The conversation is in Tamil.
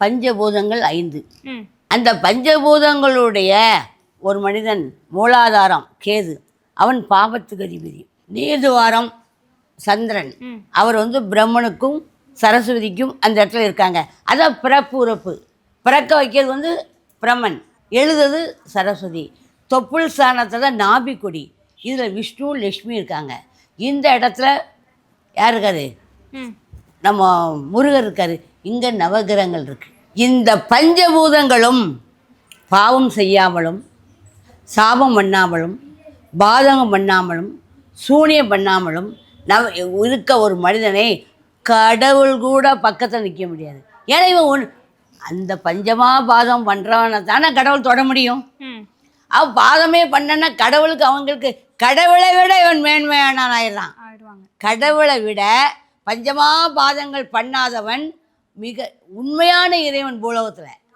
பஞ்சபூதங்கள் 5. ம் அந்த பஞ்சபூதங்களுடைய ஒரு மனிதன் மூலாதாரம் கேது, அவன் பாவத்துக்கு அதிபதி. நீர்துவாரம் சந்திரன், ம் அவர் பிரம்மனுக்கும் சரஸ்வதிக்கும் அந்த இடத்துல இருக்காங்க. அதான் பிறப்பு உறப்பு. பிறக்க வைக்கிறது பிரம்மன், எழுதுறது சரஸ்வதி. தொப்புள் ஸ்தானத்தில் தான் நாபி கொடி. இதில் விஷ்ணு லக்ஷ்மி இருக்காங்க. இந்த இடத்துல யார் இருக்காரு? ம் நம்ம முருகர் இருக்காரு. இங்கே நவகிரகங்கள் இருக்கு. இந்த பஞ்சபூதங்களும் பாவம் செய்யாமலும் சாபம் பண்ணாமலும் பாதகம் பண்ணாமலும் சூனியம் பண்ணாமலும் இருக்க ஒரு மனிதனை கடவுள் கூட பக்கத்தில் நிற்க முடியாது. ஏன்னா இவன் அந்த பஞ்சமா பாதம் பண்ணுறவனை தானே கடவுள் தொட முடியும். அவன் பாதமே பண்ணனா கடவுளுக்கு அவங்களுக்கு கடவுளை விட இவன் மேன்மையானான் ஆயிடலாம். கடவுளை விட பஞ்சமா பாதங்கள் பண்ணாதவன் மிக உண்மையான இறைவன் பூலோகத்தில்.